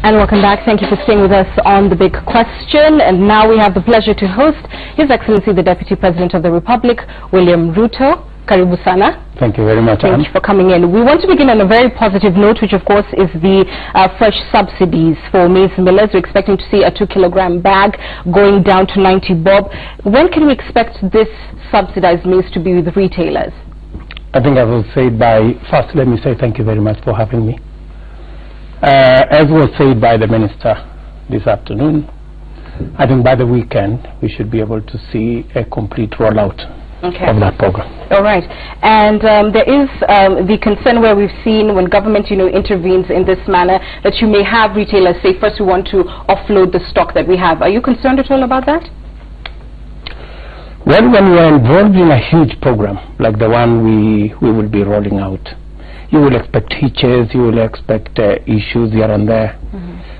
And welcome back. Thank you for staying with us on The Big Question. And now we have the pleasure to host His Excellency the Deputy President of the Republic, William Ruto. Karibu sana. Thank you very much. Thank you for coming in. We want to begin on a very positive note, which of course is the fresh subsidies for maize millers. We're expecting to see a 2-kilogram bag going down to 90 bob. When can we expect this subsidized maize to be with retailers? I think I will say first let me say thank you very much for having me. As was said by the Minister this afternoon, I think by the weekend we should be able to see a complete rollout of that program. All right. And there is the concern where we've seen when government, intervenes in this manner, that you may have retailers say, first we want to offload the stock that we have. Are you concerned at all about that? Well, when we are involved in a huge program like the one we will be rolling out, you will expect hitches, you will expect issues here and there.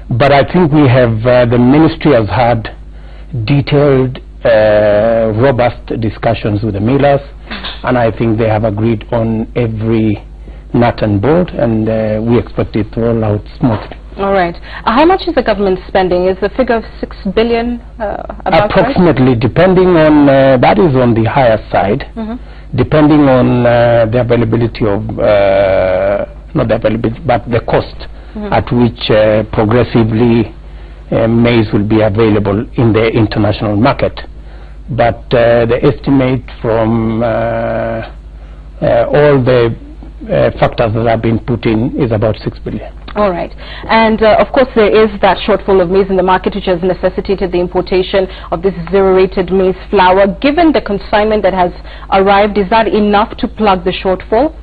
But I think we have, the ministry has had detailed, robust discussions with the millers, and I think they have agreed on every nut and bolt, and we expect it to roll out smoothly. All right. How much is the government spending? Is the figure of 6 billion about approximately, right? Depending on, that is on the higher side, depending on the availability of, not the availability, but the cost at which progressively maize will be available in the international market. But the estimate from all the factors that have been put in is about 6 billion. All right. And of course there is that shortfall of maize in the market, which has necessitated the importation of this zero-rated maize flour. Given the consignment that has arrived, is that enough to plug the shortfall?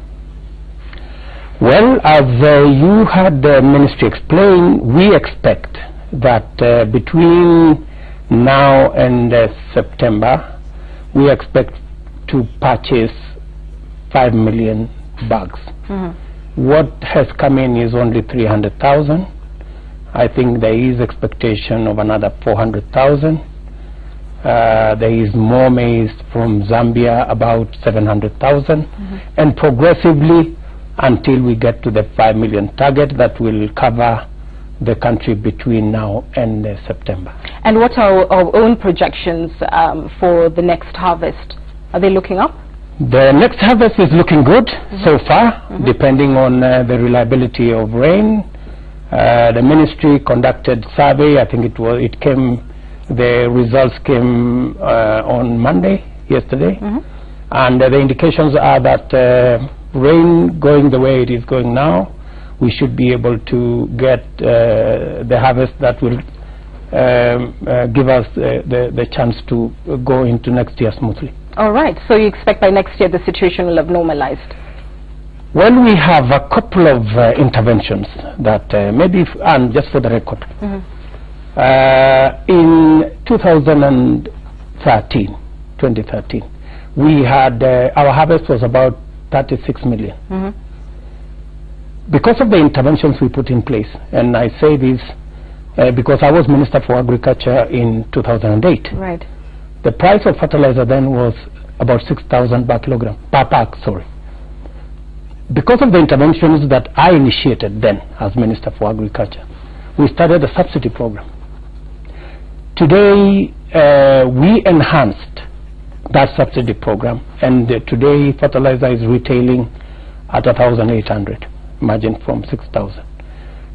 Well, as you had the ministry explain, we expect that between now and September, we expect to purchase 5 million bags. What has come in is only 300,000. I think there is expectation of another 400,000. There is more maize from Zambia, about 700,000. And progressively, until we get to the 5 million target, that will cover the country between now and September. And what are our own projections for the next harvest? Are they looking up? The next harvest is looking good so far, depending on the reliability of rain. The ministry conducted survey. I think the results came on Monday, yesterday. And the indications are that rain going the way it is going now, we should be able to get the harvest that will give us the chance to go into next year smoothly. All right. So you expect by next year the situation will have normalized? Well, we have a couple of interventions that maybe, and just for the record, in 2013, we had, our harvest was about 36 million. Because of the interventions we put in place, and I say this because I was Minister for Agriculture in 2008. Right. The price of fertilizer then was about 6,000 per pack, sorry. Because of the interventions that I initiated then as Minister for Agriculture, we started a subsidy program. Today, we enhanced that subsidy program, and today fertilizer is retailing at 1,800, margin from 6,000.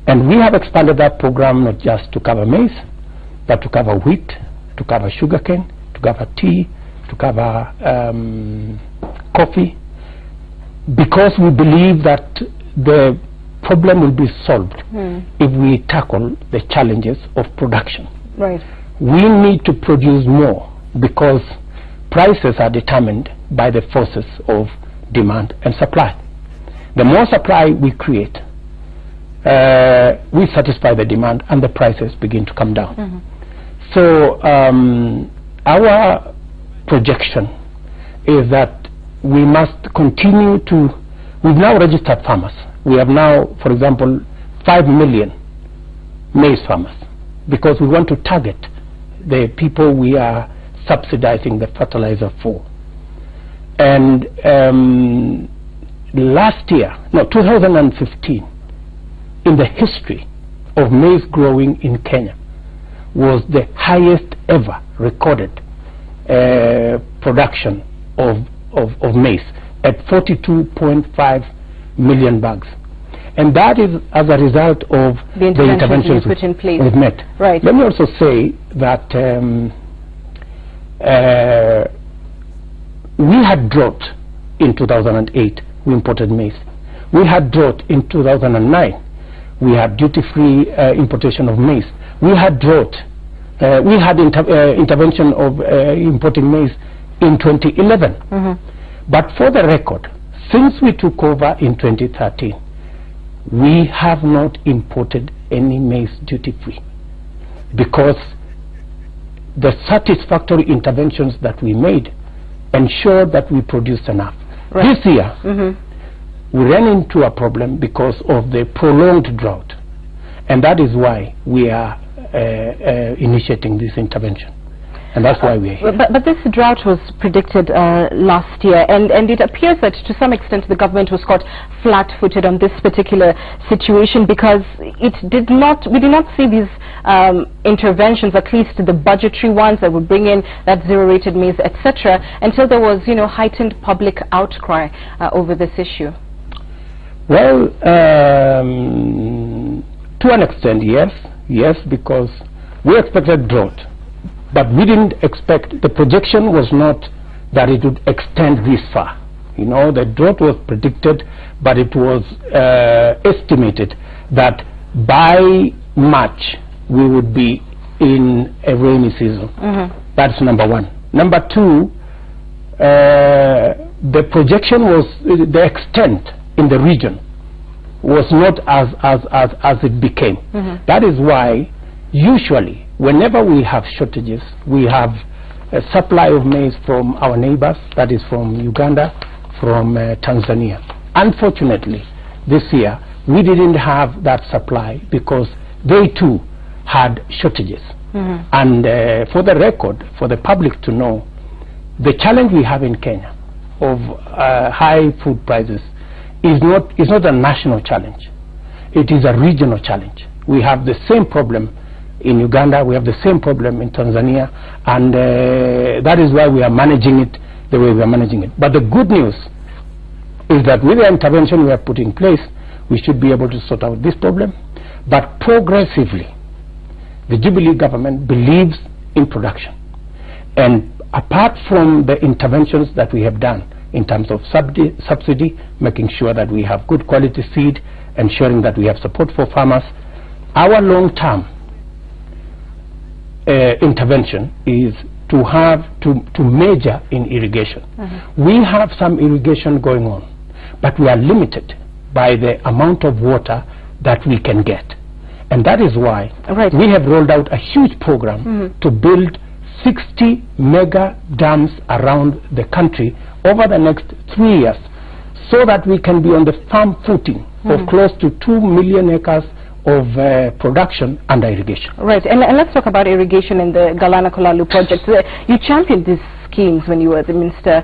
And we have expanded that program not just to cover maize, but to cover wheat, to cover sugarcane, to cover tea, to cover coffee, because we believe that the problem will be solved if we tackle the challenges of production. Right. We need to produce more because prices are determined by the forces of demand and supply. The more supply we create, we satisfy the demand and the prices begin to come down. So our projection is that we must continue to, we've now registered farmers. We have now, for example, 5 million maize farmers, because we want to target the people we are subsidizing the fertilizer for. And last year, no, 2015, in the history of maize growing in Kenya was the highest ever recorded production of maize at 42.5 million bags. And that is as a result of the interventions put in place. We've met. Right. Let me also say that we had drought in 2008. We imported maize. We had drought in 2009. We had duty-free importation of maize. We had drought. We had intervention of importing maize in 2011. But for the record, since we took over in 2013, we have not imported any maize duty-free, because the satisfactory interventions that we made ensured that we produced enough. Right. This year, we ran into a problem because of the prolonged drought, and that is why we are initiating this intervention. And that's why we are here. But this drought was predicted last year, and it appears that to some extent the government was caught flat-footed on this particular situation, because we did not see these interventions, at least the budgetary ones that would bring in that zero-rated maize, etc., until there was, heightened public outcry over this issue. Well, to an extent, yes, because we expected drought. But we didn't expect, the projection was not that it would extend this far. The drought was predicted, but it was estimated that by March we would be in a rainy season. That's number one. Number two, the projection was, the extent in the region was not as it became. That is why usually whenever we have shortages, we have a supply of maize from our neighbors, that is from Uganda, from Tanzania. Unfortunately, this year we didn't have that supply because they too had shortages. And for the record, for the public to know, the challenge we have in Kenya of high food prices is not a national challenge. It is a regional challenge. We have the same problem in Uganda, we have the same problem in Tanzania, and that is why we are managing it the way we are managing it. But the good news is that with the intervention we have put in place, we should be able to sort out this problem. But progressively, the Jubilee government believes in production. And apart from the interventions that we have done in terms of subsidy, making sure that we have good quality seed, ensuring that we have support for farmers, our long-term intervention is to major in irrigation. We have some irrigation going on, but we are limited by the amount of water that we can get. And that is why we have rolled out a huge program to build 60 mega dams around the country over the next 3 years, so that we can be on the firm footing of close to 2 million acres of production under irrigation. Right, and let's talk about irrigation in the Galana-Kolalu project. You championed these schemes when you were the Minister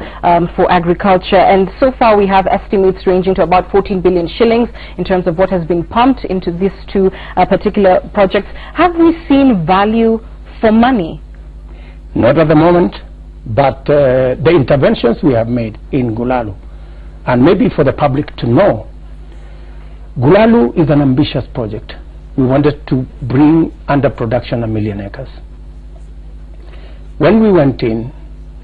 for Agriculture, and so far we have estimates ranging to about 14 billion shillings in terms of what has been pumped into these two particular projects. Have we seen value for money? Not at the moment, but the interventions we have made in Gulalu, and maybe for the public to know, Gulalu is an ambitious project. We wanted to bring under production 1 million acres. When we went in,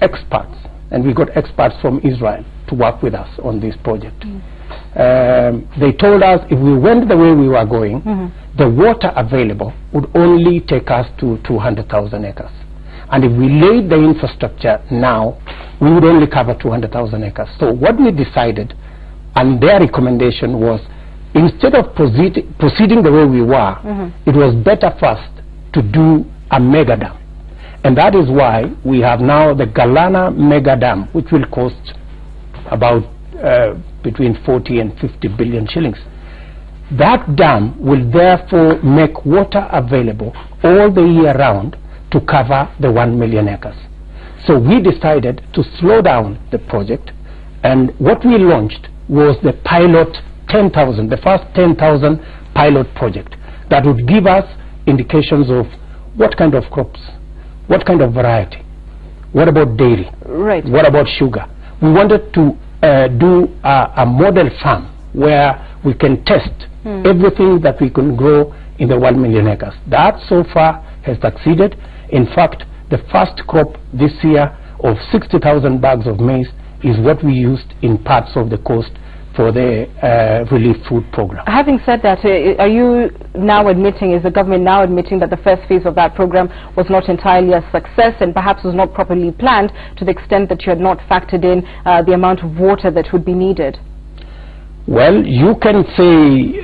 experts, and we got experts from Israel to work with us on this project. They told us if we went the way we were going, the water available would only take us to 200,000 acres. And if we laid the infrastructure now, we would only cover 200,000 acres. So what we decided, and their recommendation was, instead of proceeding the way we were, it was better first to do a mega dam. And that is why we have now the Galana mega dam, which will cost about between 40 and 50 billion shillings. That dam will therefore make water available all the year round to cover the 1 million acres. So we decided to slow down the project, and what we launched was the pilot 10,000, the first 10,000 pilot project. that would give us indications of what kind of crops, what kind of variety, what about dairy, right, what about sugar. We wanted to do a model farm where we can test everything that we can grow in the 1 million acres. That so far has succeeded. In fact, the first crop this year of 60,000 bags of maize is what we used in parts of the coast for the relief food program. Having said that, are you now admitting, is the government now admitting that the first phase of that program was not entirely a success and perhaps was not properly planned to the extent that you had not factored in the amount of water that would be needed? Well, you can say,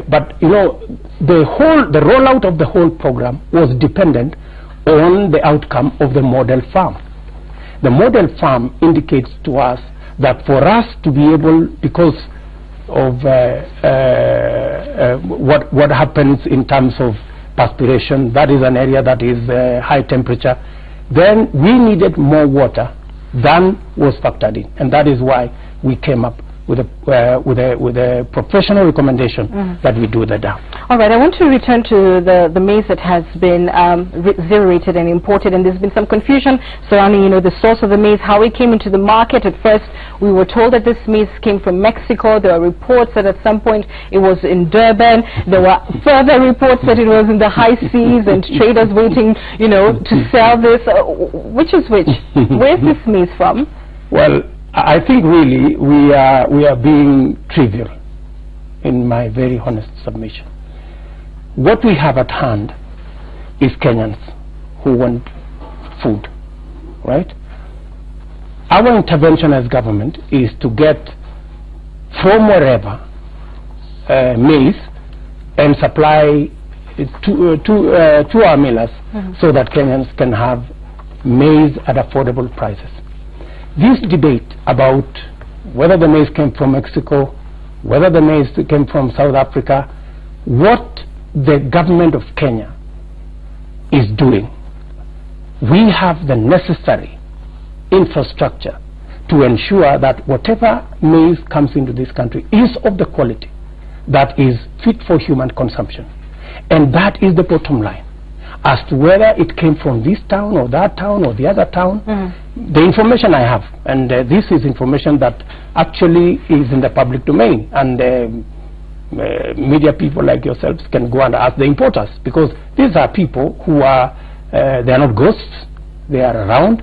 but you know, the rollout of the whole program was dependent on the outcome of the model farm. The model farm indicates to us that for us to be able, because of what happens in terms of perspiration, that is an area that is high temperature, then we needed more water than was factored in, and that is why we came up with a professional recommendation that we do the dam. All right, I want to return to the maize that has been zero-rated and imported, and there's been some confusion surrounding, you know, the source of the maize, how it came into the market. At first, we were told that this maize came from Mexico. There were reports that at some point it was in Durban. There were further reports that it was in the high seas and traders waiting, you know, to sell this. Which is which? Where's this maize from? Well, I think really we are being trivial in my very honest submission. What we have at hand is Kenyans who want food, right? Our intervention as government is to get from wherever maize and supply to our millers so that Kenyans can have maize at affordable prices. This debate about whether the maize came from Mexico, whether the maize came from South Africa, what the government of Kenya is doing, we have the necessary infrastructure to ensure that whatever maize comes into this country is of the quality that is fit for human consumption. And that is the bottom line. As to whether it came from this town or that town or the other town, the information I have, and this is information that actually is in the public domain, and media people like yourselves can go and ask the importers, because these are people who are, they are not ghosts, they are around.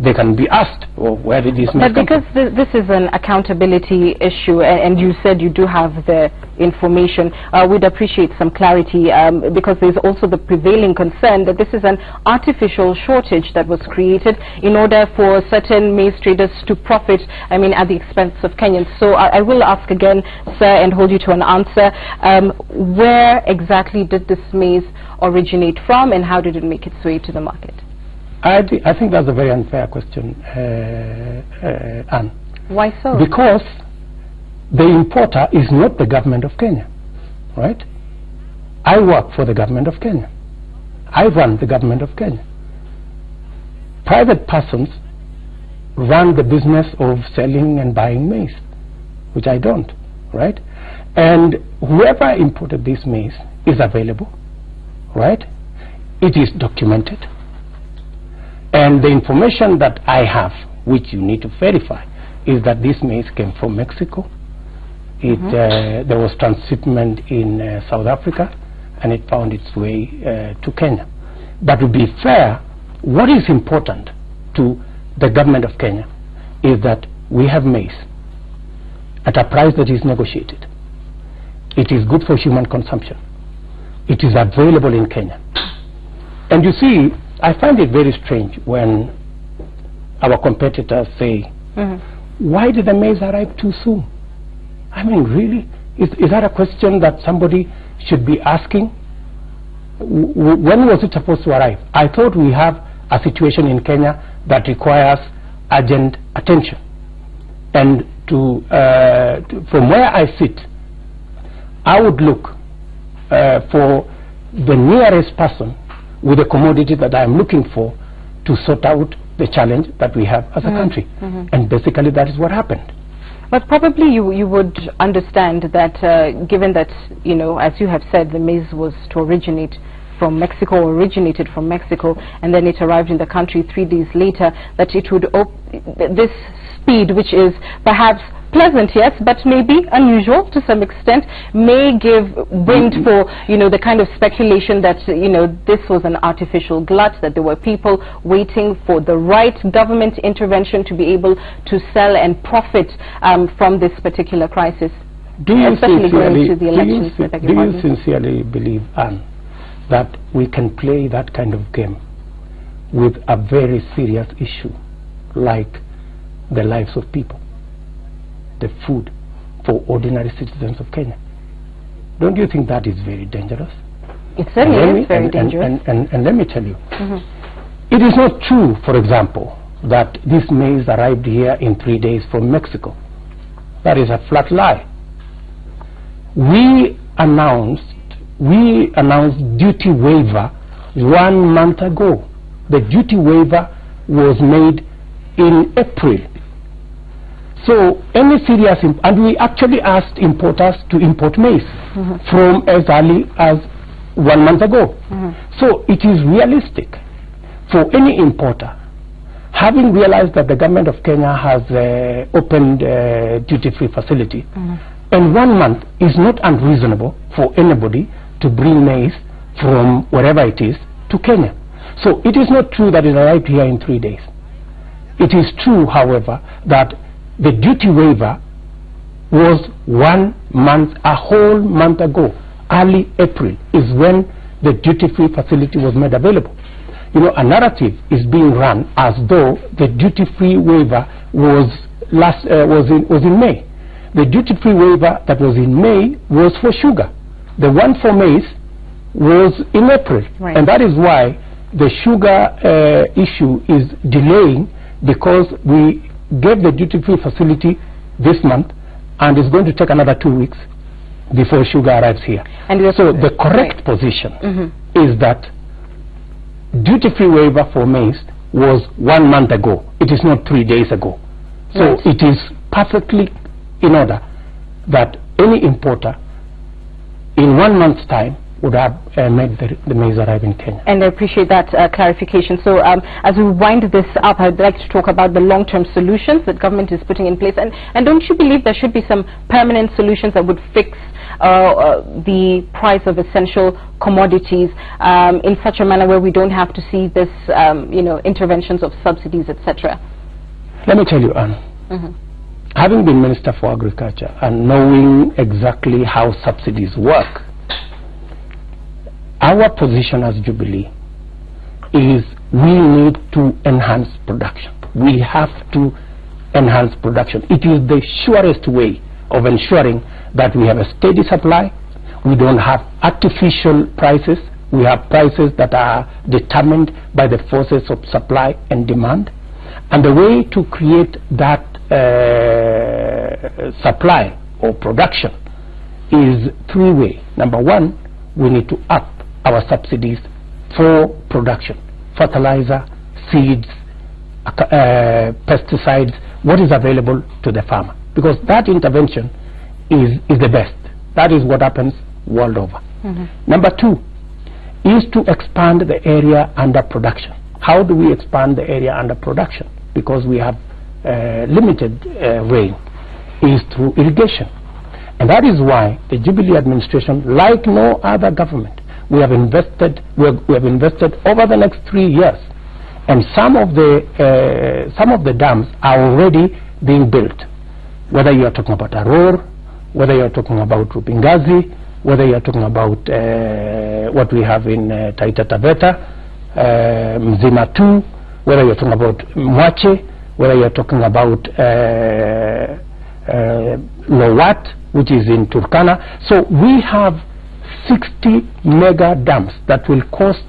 They can be asked, oh, where did this maize come from? Because this is an accountability issue, and you said you do have the information, we'd appreciate some clarity, because there's also the prevailing concern that this is an artificial shortage that was created in order for certain maize traders to profit, I mean, at the expense of Kenyans. So I will ask again, sir, and hold you to an answer. Where exactly did this maize originate from, and how did it make its way to the market? I think that's a very unfair question, Anne. Why so? Because the importer is not the government of Kenya, right? I work for the government of Kenya. I run the government of Kenya. Private persons run the business of selling and buying maize, which I don't, right? And whoever imported this maize is available, right? It is documented. And the information that I have, which you need to verify, is that this maize came from Mexico. There was transshipment in South Africa, and it found its way to Kenya. But to be fair, what is important to the government of Kenya is that we have maize at a price that is negotiated. It is good for human consumption. It is available in Kenya. And you see, I find it very strange when our competitors say, why did the maize arrive too soon? I mean, really? Is that a question that somebody should be asking? When was it supposed to arrive? I thought we have a situation in Kenya that requires urgent attention. And from where I sit, I would look for the nearest person with the commodity that I am looking for to sort out the challenge that we have as a country. And basically that is what happened. But probably you would understand that given that, you know, as you have said, the maize was to originate from Mexico, originated from Mexico, and then it arrived in the country 3 days later, that it would this speed, which is perhaps pleasant, yes, but maybe unusual to some extent, may give wind for, you know, the kind of speculation that, you know, this was an artificial glut, that there were people waiting for the right government intervention to be able to sell and profit from this particular crisis. Do you sincerely believe, Anne, that we can play that kind of game with a very serious issue like the lives of people, the food for ordinary citizens of Kenya? Don't you think that is very dangerous? It certainly is very dangerous. And let me tell you, it is not true, for example, that this maize arrived here in 3 days from Mexico. That is a flat lie. We announced duty waiver 1 month ago. The duty waiver was made in April. So any serious, and we actually asked importers to import maize from as early as 1 month ago. So it is realistic for any importer, having realized that the government of Kenya has opened a duty-free facility, and 1 month is not unreasonable for anybody to bring maize from wherever it is to Kenya. So it is not true that it arrived here in 3 days. It is true, however, that the duty waiver was 1 month, a whole month ago. Early April is when the duty-free facility was made available. You know, a narrative is being run as though the duty-free waiver was in May. The duty-free waiver that was in May was for sugar. The one for maize was in April, and that is why the sugar issue is delaying, because we gave the duty-free facility this month, and it's going to take another 2 weeks before sugar arrives here. And so the correct position is that duty-free waiver for maize was 1 month ago. It is not 3 days ago. So it is perfectly in order that any importer in 1 month's time would have made the maize arrive in Kenya. And I appreciate that clarification. So as we wind this up, I'd like to talk about the long-term solutions that government is putting in place. And don't you believe there should be some permanent solutions that would fix the price of essential commodities in such a manner where we don't have to see this, you know, interventions of subsidies, etc.? Let me tell you, Anne, having been Minister for Agriculture and knowing exactly how subsidies work, our position as Jubilee is we need to enhance production. We have to enhance production. It is the surest way of ensuring that we have a steady supply. We don't have artificial prices. We have prices that are determined by the forces of supply and demand. And the way to create that supply or production is three-way. Number one, we need to up our subsidies for production: fertilizer, seeds, pesticides, what is available to the farmer, because that intervention is the best. That is what happens world over. Number two is to expand the area under production. How do we expand the area under production? Because we have limited rain, is through irrigation. And that is why the Jubilee administration, like no other government, we have invested over the next 3 years, and some of the dams are already being built. Whether you are talking about Aror, whether you are talking about Rupingazi, whether you are talking about what we have in Taita Taveta, Mzima 2, whether you are talking about Mwache, whether you are talking about Lowat, which is in Turkana. So we have 60 mega dams that will cost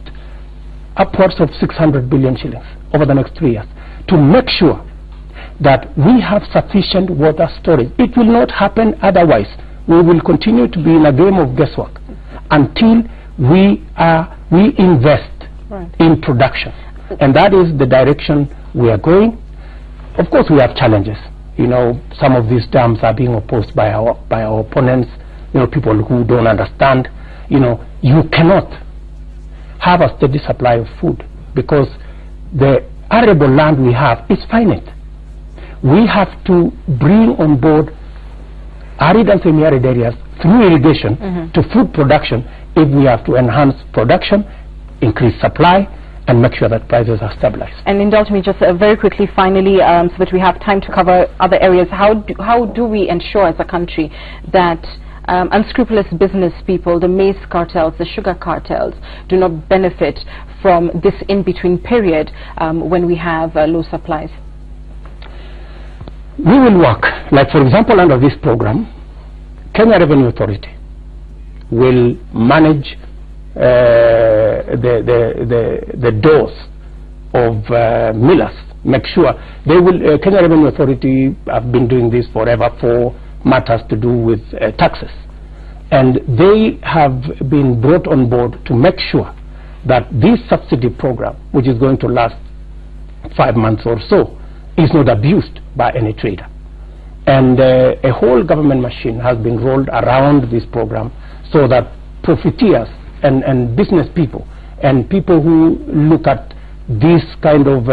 upwards of 600 billion shillings over the next 3 years to make sure that we have sufficient water storage. It will not happen otherwise. We will continue to be in a game of guesswork until we invest in production. And that is the direction we are going. Of course, we have challenges. you know, some of these dams are being opposed by our opponents, you know, people who don't understand. You know, you cannot have a steady supply of food because the arable land we have is finite. We have to bring on board arid and semi-arid areas through irrigation to food production if we have to enhance production, increase supply, and make sure that prices are stabilized. And indulge me just very quickly, finally, so that we have time to cover other areas. How do we ensure as a country that unscrupulous business people, the maize cartels, the sugar cartels, do not benefit from this in-between period when we have low supplies? We will work, like for example under this program, Kenya Revenue Authority will manage the doors of millers, make sure they will, Kenya Revenue Authority have been doing this forever for matters to do with taxes, and they have been brought on board to make sure that this subsidy program, which is going to last 5 months or so, is not abused by any trader. And a whole government machine has been rolled around this program so that profiteers and business people and people who look at this kind of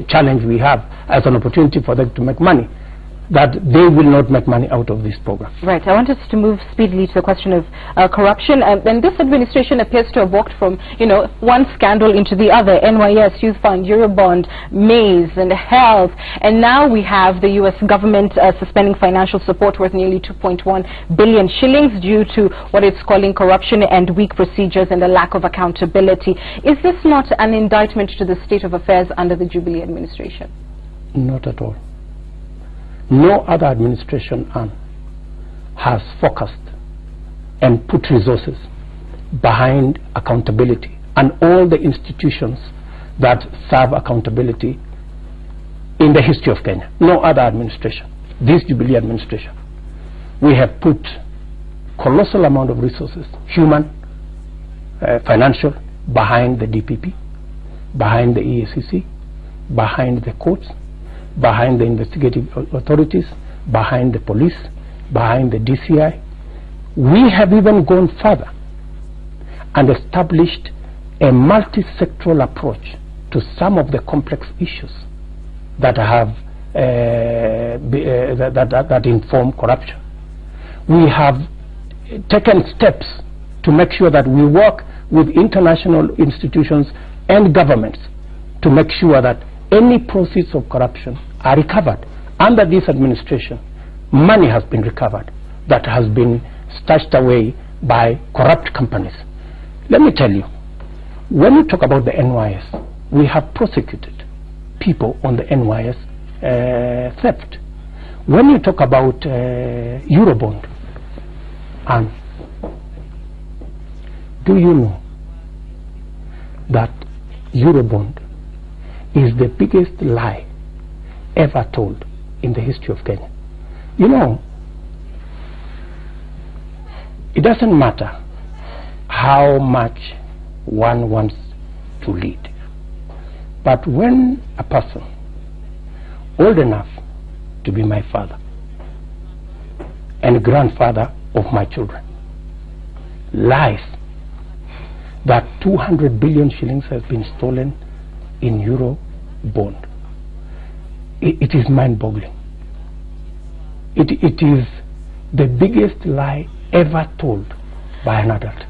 challenge we have as an opportunity for them to make money, that they will not make money out of this program. Right. I want us to move speedily to the question of corruption. And this administration appears to have walked from, you know, one scandal into the other. NYS, Youth Fund, Eurobond, maize and health. And now we have the U.S. government suspending financial support worth nearly 2.1 billion shillings due to what it's calling corruption and weak procedures and a lack of accountability. Is this not an indictment to the state of affairs under the Jubilee administration? Not at all. No other administration has focused and put resources behind accountability and all the institutions that serve accountability in the history of Kenya. No other administration. This Jubilee administration, we have put colossal amount of resources, human, financial, behind the DPP, behind the EACC, behind the courts, behind the investigative authorities, behind the police, behind the DCI. We have even gone further and established a multi-sectoral approach to some of the complex issues that have that inform corruption. We have taken steps to make sure that we work with international institutions and governments to make sure that any proceeds of corruption are recovered. Under this administration, money has been recovered that has been stashed away by corrupt companies. Let me tell you, when you talk about the NYS, we have prosecuted people on the NYS theft. When you talk about Eurobond, and do you know that Eurobond is the biggest lie ever told in the history of Kenya? You know, it doesn't matter how much one wants to lead, but when a person old enough to be my father and grandfather of my children lies that 200 billion shillings has been stolen in Euro bond, it is mind-boggling. It is the biggest lie ever told by an adult.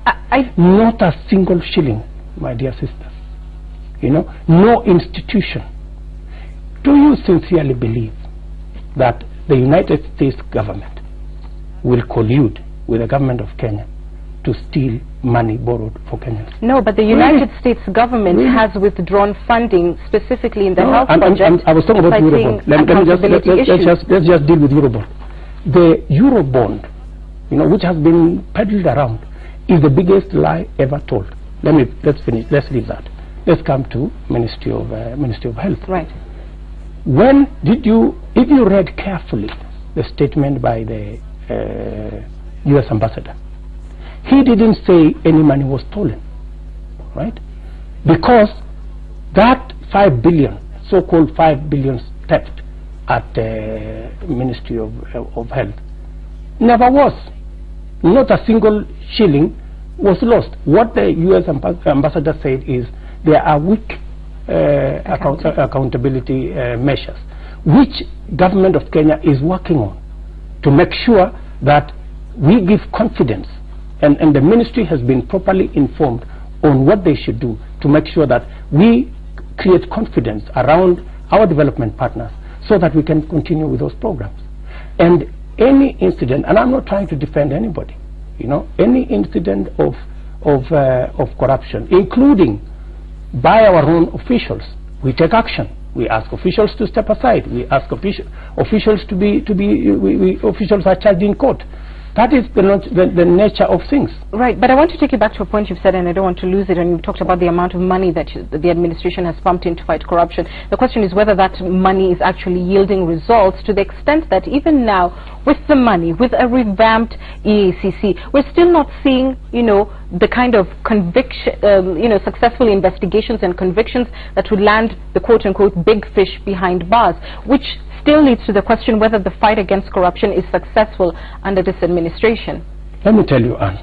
Not a single shilling, my dear sisters. You know, no institution. Do you sincerely believe that the United States government will collude with the government of Kenya to steal money borrowed for Kenyans? No, but the United States government has withdrawn funding specifically in the health budget. I was talking about Eurobond. Let's just deal with Eurobond. The Eurobond, you know, which has been peddled around, is the biggest lie ever told. Let's finish. Let's leave that. Let's come to Ministry of Health. Right. When did you, if you read carefully the statement by the U.S. ambassador, he didn't say any money was stolen, right? Because that 5 billion, so-called 5 billion theft, at the Ministry of Health. Never was. Not a single shilling was lost. What the U.S. ambassador said is there are weak accountability measures, which government of Kenya is working on to make sure that we give confidence, and the ministry has been properly informed on what they should do to make sure that we create confidence around our development partners so that we can continue with those programs. And any incident, and I'm not trying to defend anybody, you know, any incident of corruption, including by our own officials, we take action. We ask officials to step aside. We ask officials officials are charged in court. That is the nature of things. Right, but I want to take you back to a point you've said, and I don't want to lose it, and you've talked about the amount of money that the administration has pumped in to fight corruption. The question is whether that money is actually yielding results, to the extent that even now, with the money, with a revamped EACC, we're still not seeing, you know, the kind of conviction, successful investigations and convictions that would land the quote-unquote big fish behind bars, which still leads to the question whether the fight against corruption is successful under this administration. Let me tell you, Anne,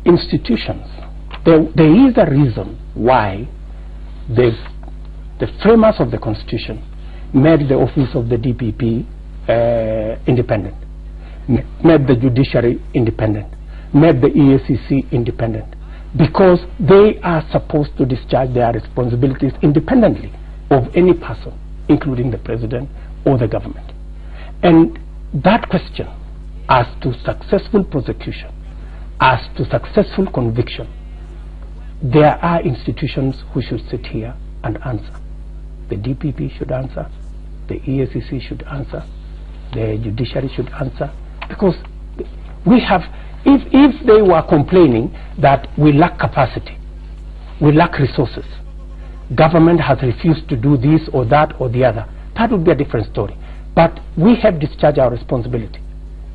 institutions, there is a reason why the framers of the Constitution made the office of the DPP independent, made the judiciary independent, made the EACC independent, because they are supposed to discharge their responsibilities independently of any person, including the president or the government. And that question, as to successful prosecution, as to successful conviction, there are institutions who should sit here and answer. The DPP should answer, the EACC should answer, the judiciary should answer, because we have, if they were complaining that we lack capacity, we lack resources, government has refused to do this or that or the other, that would be a different story. But we have discharged our responsibility,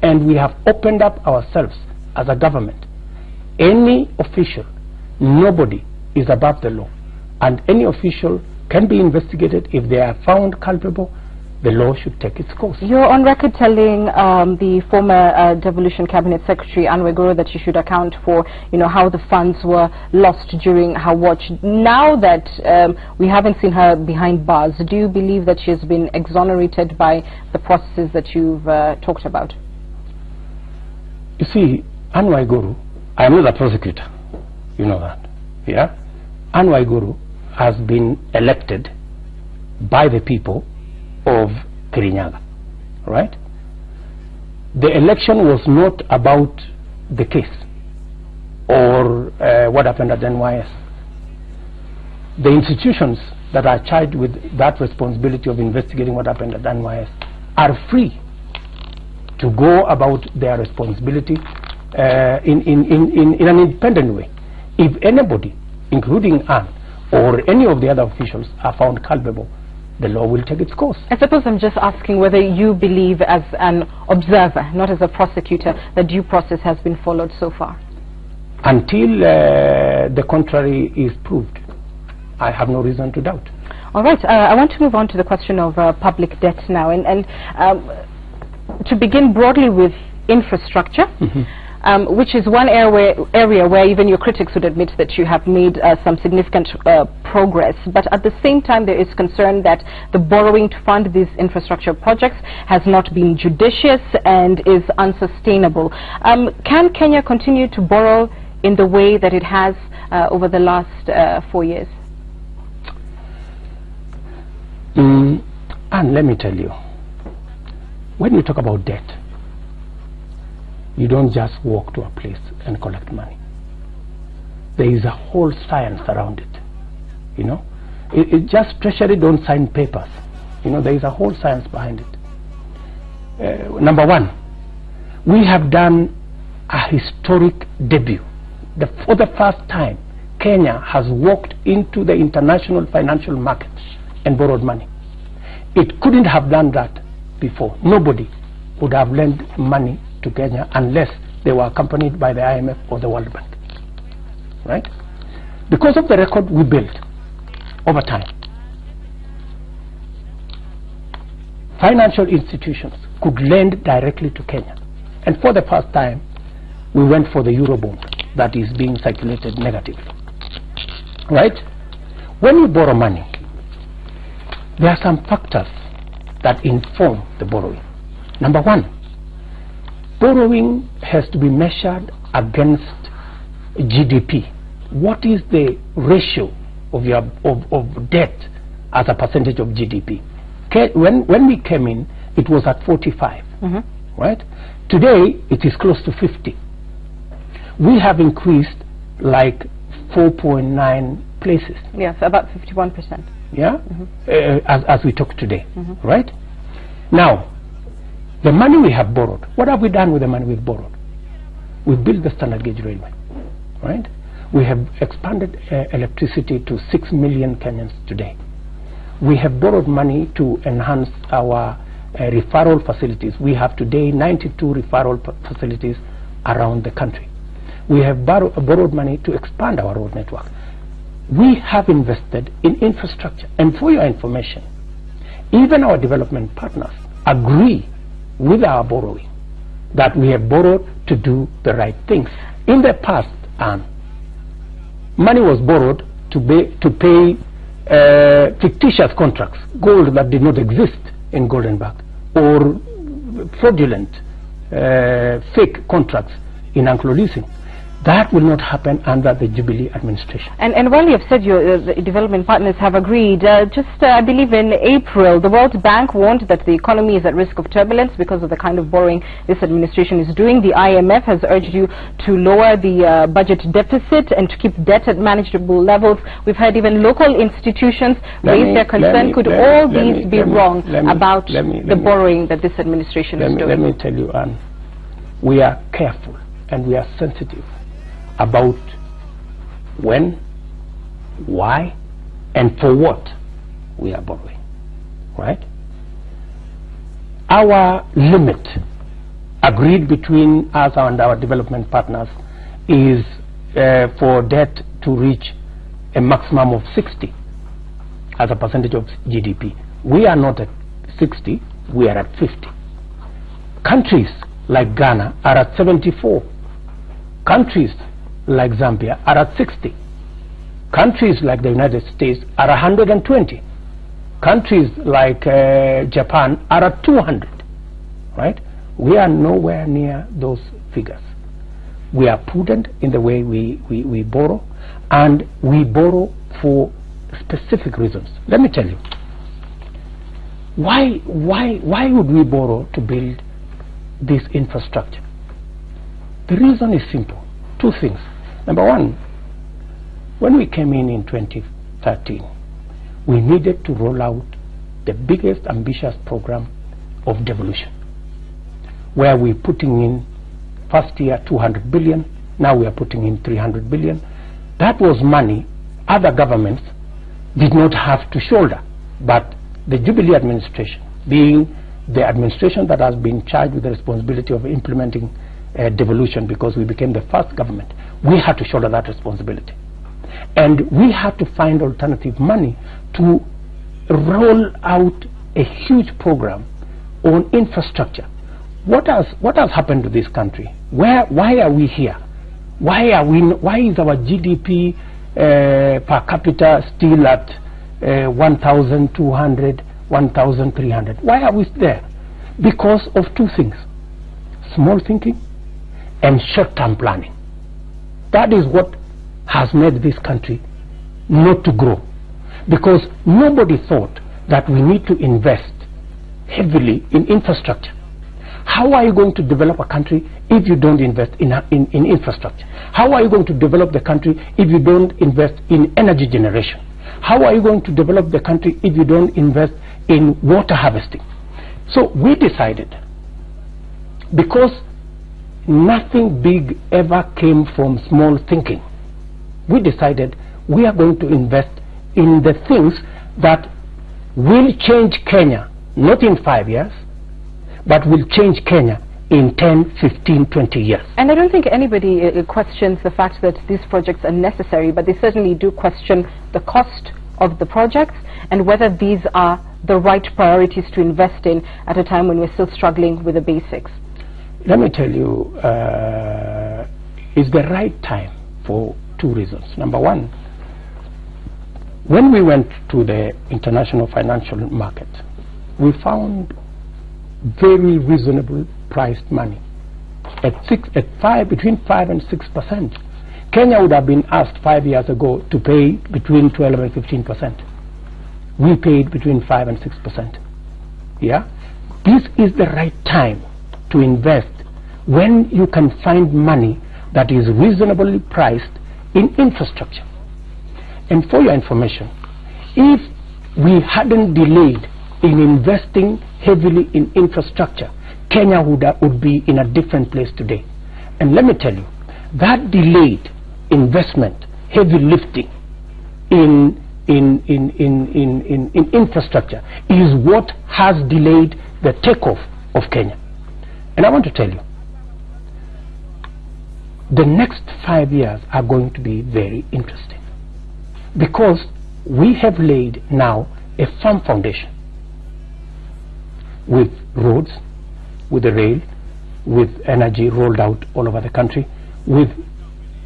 and we have opened up ourselves as a government. Any official, nobody is above the law, and any official can be investigated. If they are found culpable, the law should take its course. You're on record telling the former Devolution Cabinet Secretary Unga that she should account for, how the funds were lost during her watch. Now that we haven't seen her behind bars, do you believe that she has been exonerated by the processes that you've talked about? You see, Unga, I am not a prosecutor, you know that, yeah? Unga has been elected by the people of Kirinyaga, right? The election was not about the case or what happened at NYS. The institutions that are charged with that responsibility of investigating what happened at NYS are free to go about their responsibility in an independent way. If anybody, including Anne or any of the other officials, are found culpable, the law will take its course. I suppose I'm just asking whether you believe, as an observer, not as a prosecutor, that due process has been followed so far. Until the contrary is proved, I have no reason to doubt. All right, I want to move on to the question of public debt now, and to begin broadly with infrastructure. Which is one area where even your critics would admit that you have made some significant progress. But at the same time, there is concern that the borrowing to fund these infrastructure projects has not been judicious and is unsustainable. Can Kenya continue to borrow in the way that it has over the last 4 years? And let me tell you, when you talk about debt, you don't just walk to a place and collect money. There is a whole science around it. It just Treasury don't sign papers. There is a whole science behind it. Number one, we have done a historic debut. For the first time, Kenya has walked into the international financial market and borrowed money. It couldn't have done that before. Nobody would have lent money to Kenya unless they were accompanied by the IMF or the World Bank, right? Because of the record we built over time. financial institutions could lend directly to Kenya. And for the first time, we went for the Eurobond that is being circulated negatively. Right? When you borrow money, there are some factors that inform the borrowing. Number one, borrowing has to be measured against GDP. What is the ratio of your of debt as a percentage of GDP? When we came in, it was at 45, right? Today, it is close to 50. We have increased like 4.9 places. Yes, about 51%. Yeah, as we talk today, right? Now, the money we have borrowed, what have we done with the money we've borrowed? We built the standard gauge railway, right? We have expanded electricity to 6 million Kenyans today. We have borrowed money to enhance our referral facilities. We have today 92 referral facilities around the country. We have borrowed money to expand our road network. We have invested in infrastructure. And for your information, even our development partners agree with our borrowing, that we have borrowed to do the right things. In the past, money was borrowed to pay fictitious contracts, gold that did not exist in Goldenberg, or fraudulent fake contracts in Anglo leasing. That will not happen under the Jubilee administration. And while you have said your the development partners have agreed, I believe in April, the World Bank warned that the economy is at risk of turbulence because of the kind of borrowing this administration is doing. The IMF has urged you to lower the budget deficit and to keep debt at manageable levels. We've heard even local institutions raise their concern. Could all these be wrong about the borrowing that this administration is doing? Let me tell you, Anne, we are careful and we are sensitive about when, why, and for what we are borrowing, right? Our limit agreed between us and our development partners is for debt to reach a maximum of 60 as a percentage of GDP. We are not at 60, we are at 50. Countries like Ghana are at 74. Countries like Zambia are at 60. Countries like the United States are 120. Countries like Japan are at 200, right? We are nowhere near those figures. We are prudent in the way we borrow, and we borrow for specific reasons. Let me tell you, why would we borrow to build this infrastructure? The reason is simple. Two things. Number one, when we came in 2013, we needed to roll out the biggest ambitious program of devolution, where we're putting in first year 200 billion, now we are putting in 300 billion. That was money other governments did not have to shoulder, but the Jubilee administration, being the administration that has been charged with the responsibility of implementing devolution, because we became the first government, we had to shoulder that responsibility. And we had to find alternative money to roll out a huge program on infrastructure. What has happened to this country? Why are we here? Why is our GDP per capita still at 1,200, 1,300? Why are we there? Because of two things: small thinking and short-term planning. That is what has made this country not to grow, because nobody thought that we need to invest heavily in infrastructure. How are you going to develop a country if you don't invest in infrastructure? How are you going to develop the country if you don't invest in energy generation? How are you going to develop the country if you don't invest in water harvesting? So we decided, because nothing big ever came from small thinking, we decided we are going to invest in the things that will change Kenya, not in 5 years, but will change Kenya in 10, 15, 20 years. And I don't think anybody questions the fact that these projects are necessary, but they certainly do question the cost of the projects, and whether these are the right priorities to invest in at a time when we're still struggling with the basics? Let me tell you, it's the right time for two reasons. Number one, when we went to the international financial market, we found very reasonable priced money between 5 and 6%. Kenya would have been asked 5 years ago to pay between 12 and 15%. We paid between 5 and 6%. Yeah, this is the right time to invest when you can find money that is reasonably priced in infrastructure. And for your information, if we hadn't delayed in investing heavily in infrastructure, Kenya would be in a different place today. And let me tell you, that delayed investment, heavy lifting in infrastructure is what has delayed the takeoff of Kenya. And I want to tell you, the next 5 years are going to be very interesting, because we have laid now a firm foundation with roads, with the rail, with energy rolled out all over the country, with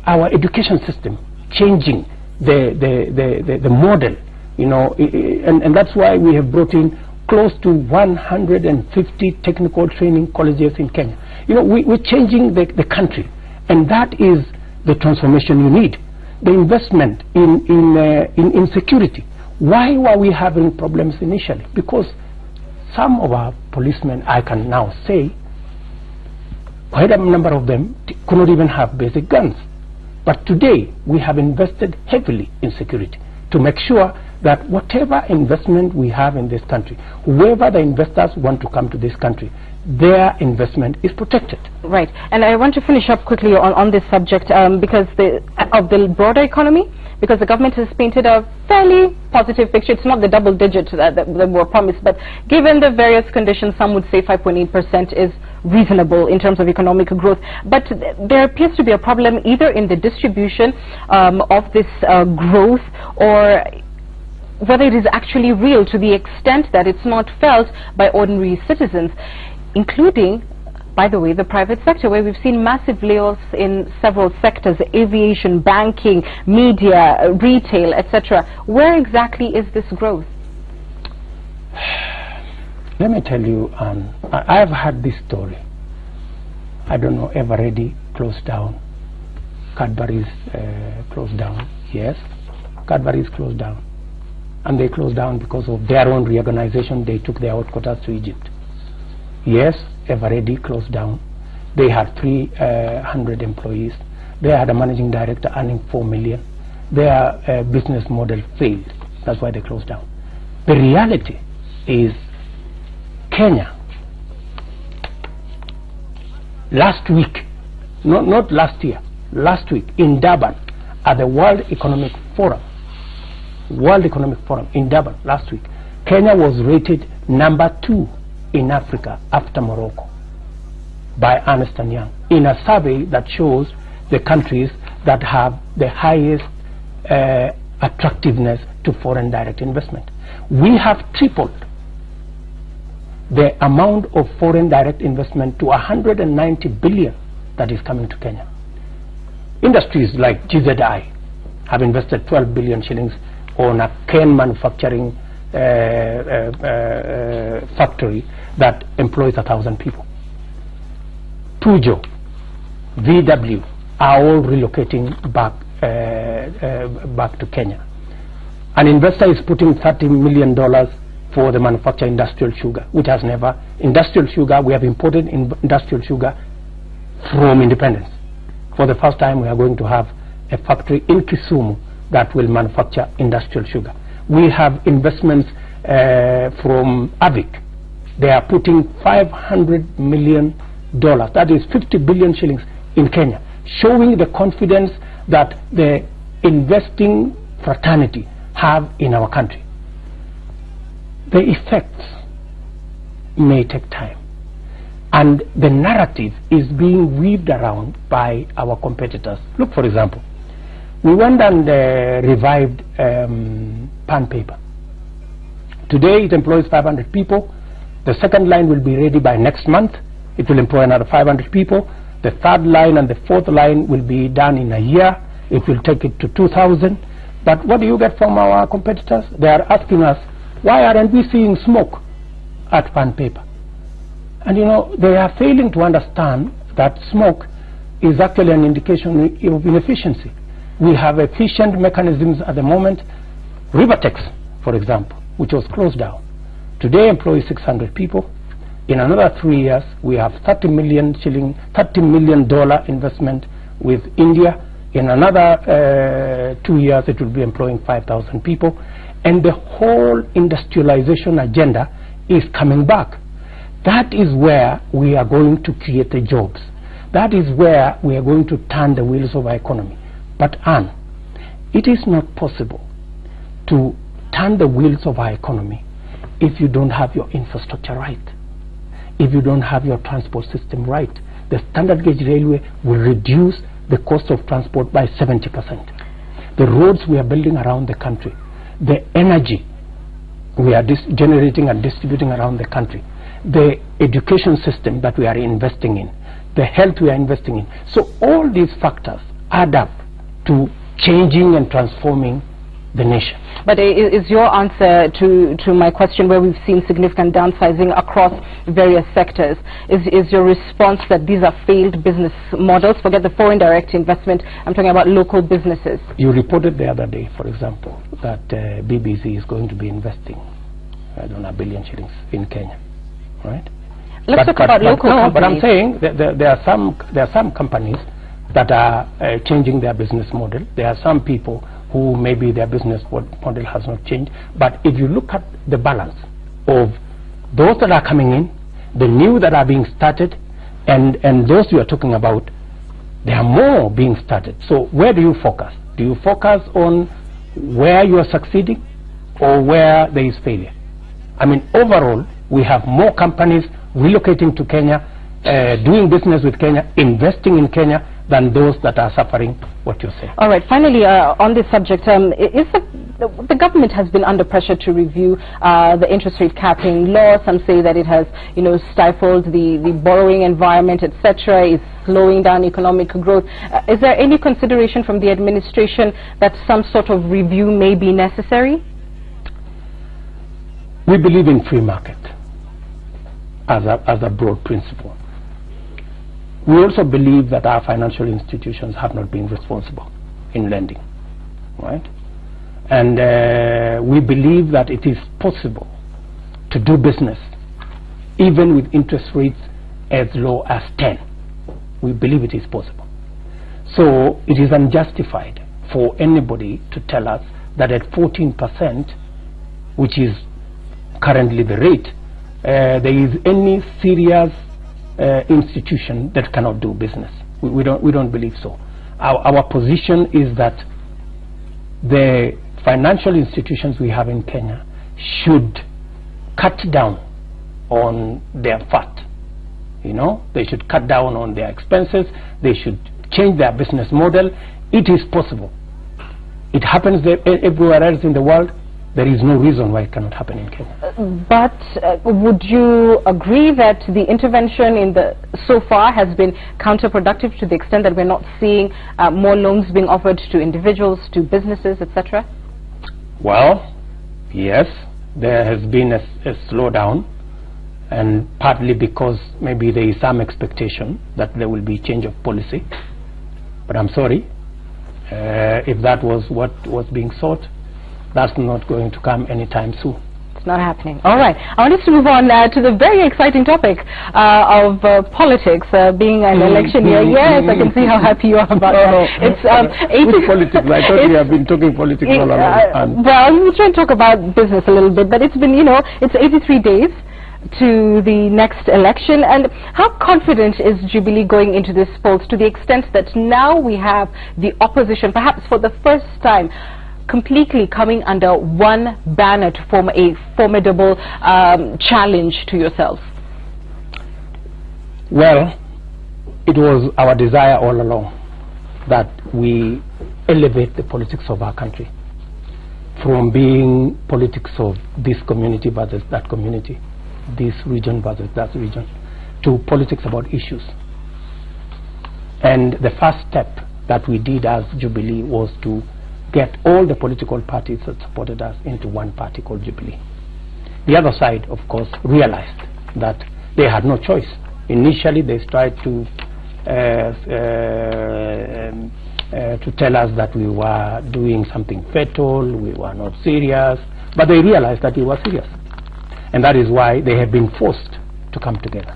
our education system changing the model, you know, and that's why we have brought in close to 150 technical training colleges in Kenya. You know, we're changing the country, and that is the transformation you need. The investment in security. Why were we having problems initially? Because some of our policemen, I can now say, quite a number of them could not even have basic guns. But today we have invested heavily in security to make sure that whatever investment we have in this country, whoever the investors want to come to this country, their investment is protected. Right. And I want to finish up quickly on this subject because of the broader economy, because the government has painted a fairly positive picture. It's not the double digit that were promised, but given the various conditions, some would say 5.8% is reasonable in terms of economic growth. But there appears to be a problem either in the distribution of this growth, or whether it is actually real to the extent that it's not felt by ordinary citizens, including, by the way, the private sector, where we've seen massive layoffs in several sectors: aviation, banking, media, retail, etc. Where exactly is this growth? Let me tell you, I've had this story. I don't know, Eveready closed down, Cadbury's closed down. Yes, Cadbury's closed down, and they closed down because of their own reorganization. They took their headquarters to Egypt. Yes, Eveready closed down. They had 300 employees. They had a managing director earning 4 million. Their business model failed. That's why they closed down. The reality is, Kenya, last week, not last year, last week in Durban, at the World Economic Forum in Durban last week, Kenya was rated #2 in Africa after Morocco by Ernst & Young in a survey that shows the countries that have the highest attractiveness to foreign direct investment. We have tripled the amount of foreign direct investment to 190 billion that is coming to Kenya. Industries like GZI have invested 12 billion shillings on a cane manufacturing factory that employs 1,000 people. Pujo, VW are all relocating back to Kenya. An investor is putting $30 million for the manufacture industrial sugar, which has never, industrial sugar, we have imported industrial sugar from independence. For the first time, we are going to have a factory in Kisumu that will manufacture industrial sugar. We have investments from AVIC. They are putting $500 million, that is 50 billion shillings in Kenya, showing the confidence that the investing fraternity have in our country. The effects may take time, and the narrative is being weaved around by our competitors. Look, for example, we went and revived pan paper. Today it employs 500 people. The second line will be ready by next month. It will employ another 500 people. The third line and the fourth line will be done in a year. It will take it to 2,000. But what do you get from our competitors? They are asking us, why aren't we seeing smoke at pan paper? And you know, they are failing to understand that smoke is actually an indication of inefficiency. We have efficient mechanisms at the moment. Rivertex, for example, which was closed down, today employs 600 people. In another 3 years, we have $30 million investment with India. In another 2 years, it will be employing 5,000 people. And the whole industrialization agenda is coming back. That is where we are going to create the jobs. That is where we are going to turn the wheels of our economy. But Anne, it is not possible to turn the wheels of our economy if you don't have your infrastructure right, if you don't have your transport system right. The standard gauge railway will reduce the cost of transport by 70%. The roads we are building around the country, the energy we are generating and distributing around the country, the education system that we are investing in, the health we are investing in. So all these factors add up to changing and transforming the nation. But is your answer to my question, where we've seen significant downsizing across various sectors, is your response that these are failed business models? Forget the foreign direct investment, I'm talking about local businesses. You reported the other day, for example, that BBC is going to be investing, I don't know, 1 billion shillings in Kenya, right? Let's talk about local companies. But I'm saying that there are some companies that are changing their business model. There are some people who maybe their business model has not changed. But if you look at the balance of those that are coming in, the new that are being started, and those you are talking about, there are more being started. So where do you focus? Do you focus on where you are succeeding or where there is failure? I mean, overall, we have more companies relocating to Kenya, doing business with Kenya, investing in Kenya, than those that are suffering what you say. All right, finally, on this subject, the government has been under pressure to review the interest rate capping law. Some say that it has, stifled the borrowing environment, etc., is slowing down economic growth. Is there any consideration from the administration that some sort of review may be necessary? We believe in free market as a broad principle. We also believe that our financial institutions have not been responsible in lending, right? And we believe that it is possible to do business even with interest rates as low as 10. We believe it is possible. So it is unjustified for anybody to tell us that at 14%, which is currently the rate, there is any serious institution that cannot do business. We don't believe so. Our position is that the financial institutions we have in Kenya should cut down on their fat. They should cut down on their expenses. They should change their business model. It is possible. It happens everywhere else in the world. There is no reason why it cannot happen in Kenya. But would you agree that the intervention so far has been counterproductive to the extent that we're not seeing more loans being offered to individuals, to businesses, etc.? Well, yes, there has been a slowdown, and partly because maybe there is some expectation that there will be change of policy. But I'm sorry, if that was what was being sought, that's not going to come anytime soon. It's not happening. All right. I want us to move on to the very exciting topic of politics, being an election year. Yes, I can see how happy you are about that. It's which politics? I thought we have been talking politics all along. Well, we'll try and talk about business a little bit, but it's been, it's 83 days to the next election. And how confident is Jubilee going into this polls, to the extent that now we have the opposition, perhaps for the first time, completely coming under one banner to form a formidable challenge to yourself? Well, it was our desire all along that we elevate the politics of our country from being politics of this community versus that community, this region versus that region, to politics about issues. And the first step that we did as Jubilee was to get all the political parties that supported us into one party called Jubilee. The other side, of course, realized that they had no choice. Initially, they tried to tell us that we were doing something fatal, we were not serious, but they realized that we were serious. And that is why they have been forced to come together.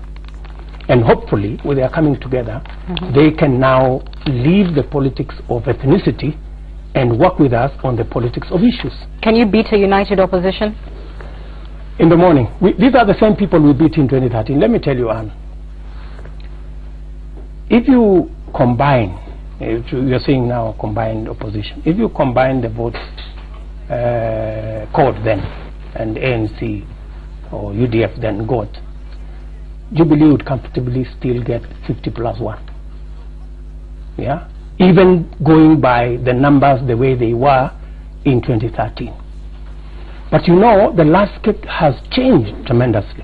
And hopefully, when they are coming together, they can now leave the politics of ethnicity and work with us on the politics of issues. Can you beat a united opposition? In the morning. These are the same people we beat in 2013. Let me tell you, Anne. If you combine, you're saying now combined opposition, if you combine the votes CORD then, and ANC or UDF then got, Jubilee would comfortably still get 50+1. Yeah? Even going by the numbers the way they were in 2013. But you know, the landscape has changed tremendously.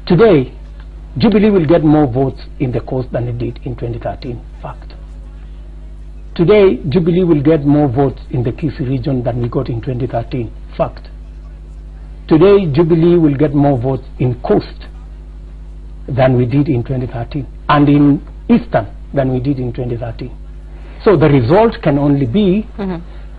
Today, Jubilee will get more votes in the coast than it did in 2013. Fact. Today, Jubilee will get more votes in the Kisii region than we got in 2013. Fact. Today, Jubilee will get more votes in coast than we did in 2013, and in eastern than we did in 2013. So the result can only be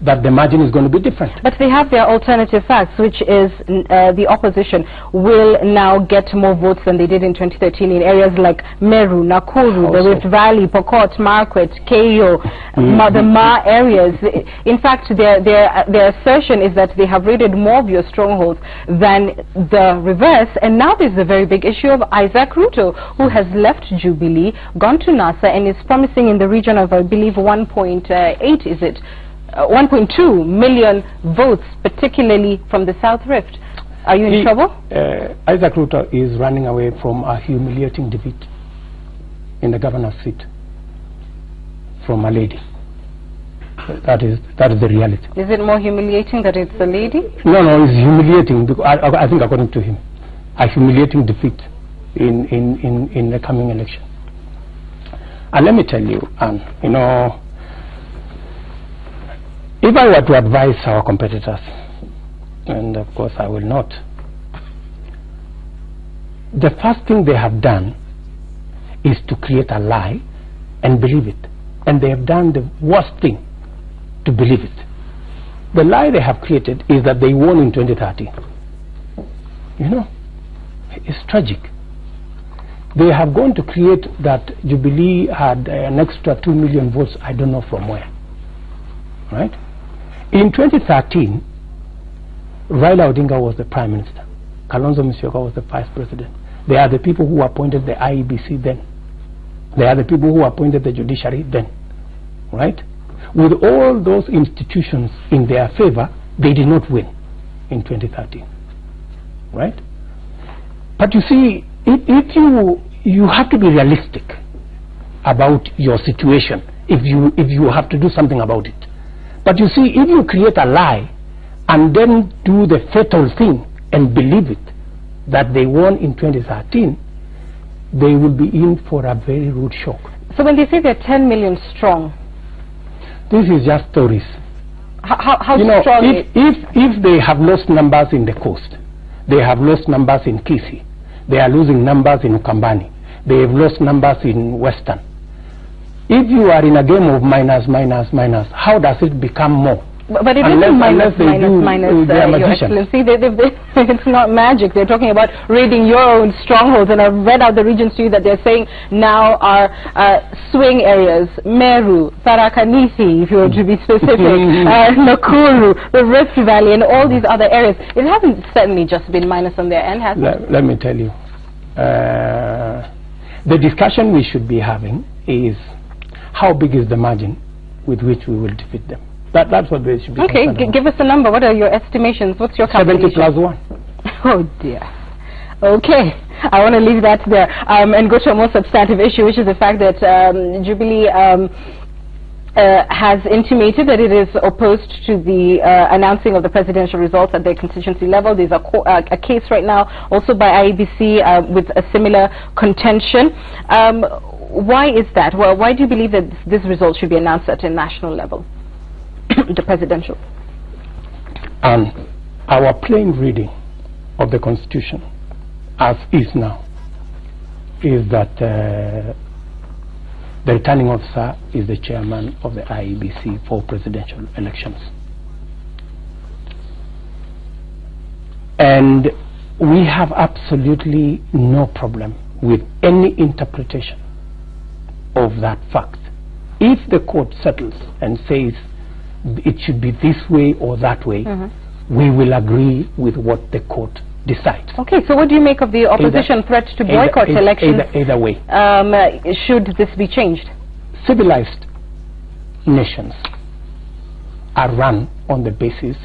that the margin is going to be different. But they have their alternative facts, which is the opposition will now get more votes than they did in 2013 in areas like Meru, Nakuru, the Rift Valley, Pokot, Marquette, Keio, the Ma areas. In fact, their assertion is that they have raided more of your strongholds than the reverse. And now there's a very big issue of Isaac Ruto, who has left Jubilee, gone to NASA, and is promising in the region of, I believe, 1.8, is it? 1.2 million votes, particularly from the South Rift. Are you in trouble? Isaac Ruto is running away from a humiliating defeat in the governor's seat from a lady. That is the reality. Is it more humiliating that it's a lady? No, it's humiliating. I think, according to him, a humiliating defeat in the coming election. And let me tell you, Anne, you know, if I were to advise our competitors, and of course I will not, the first thing they have done is to create a lie and believe it. And they have done the worst thing to believe it. The lie they have created is that they won in 2013. You know, it's tragic. They have gone to create that Jubilee had an extra 2 million votes, I don't know from where. Right? In 2013, Raila Odinga was the Prime Minister. Kalonzo Musyoka was the Vice President. They are the people who appointed the IEBC then. They are the people who appointed the judiciary then. Right? With all those institutions in their favor, they did not win in 2013. Right? But you see, if you have to be realistic about your situation if you have to do something about it. But you see, if you create a lie and then do the fatal thing and believe it, that they won in 2013, they will be in for a very rude shock. So when they say they're 10 million strong, this is just stories. How you know, strong? If they have lost numbers in the coast, they have lost numbers in Kisii, they are losing numbers in Ukambani, they have lost numbers in Western. If you are in a game of minus, how does it become more? But it isn't minus, Your Excellency. It's not magic. They're talking about raiding your own strongholds, and I've read out the regions to you that they're saying now are swing areas, Meru, Tharaka-Nithi, if you were to be specific, Nakuru, the Rift Valley, and all these other areas. It hasn't certainly just been minus on their end, has it? Let me tell you. The discussion we should be having is how big is the margin with which we will defeat them. That's what they should be. Okay, give us a number. What are your estimations? What's your calculation? 70+1. Oh dear. Okay, I want to leave that there and go to a more substantive issue, which is the fact that Jubilee has intimated that it is opposed to the announcing of the presidential results at their constituency level. There's a case right now also by IEBC with a similar contention. Why is that? Well, why do you believe that this result should be announced at a national level, the presidential? Our plain reading of the Constitution, as is now, is that the returning officer is the chairman of the IEBC for presidential elections. And we have absolutely no problem with any interpretation of that fact. If the court settles and says it should be this way or that way, we will agree with what the court decides. Okay, so what do you make of the opposition threat to boycott elections? Either way. Should this be changed? Civilized nations are run on the basis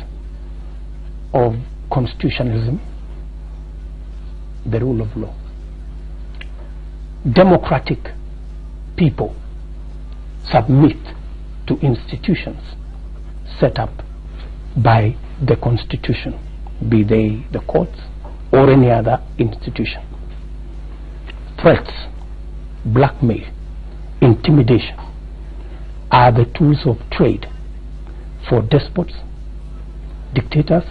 of constitutionalism, the rule of law. Democratic people submit to institutions set up by the Constitution, be they the courts or any other institution. Threats, blackmail, intimidation are the tools of trade for despots, dictators,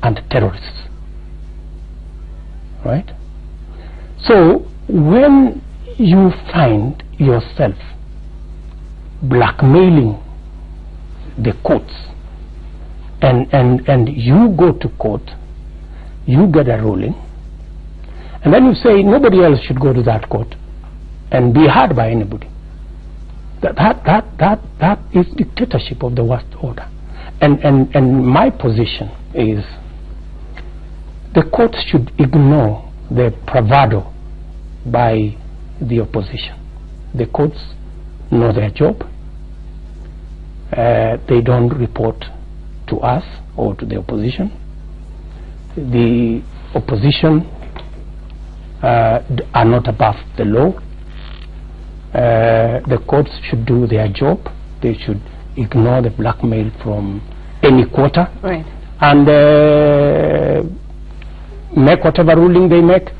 and terrorists. Right? So when you find yourself blackmailing the courts and you go to court, you get a ruling, and then you say nobody else should go to that court and be heard by anybody. That is dictatorship of the worst order. And my position is the courts should ignore the bravado by the opposition. The courts know their job. They don't report to us or to the opposition. The opposition are not above the law. The courts should do their job. They should ignore the blackmail from any quarter, right, and make whatever ruling they make.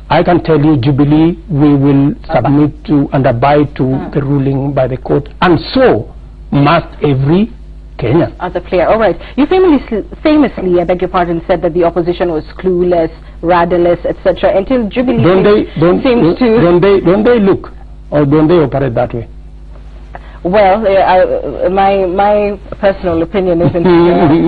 I can tell you, Jubilee, we will submit to and abide to the ruling by the court, and so must every Kenyan. As a player, all right. You famously, I beg your pardon, said that the opposition was clueless, rudderless, etc. Until Jubilee don't they look, or don't they operate that way? Well, my personal opinion isn't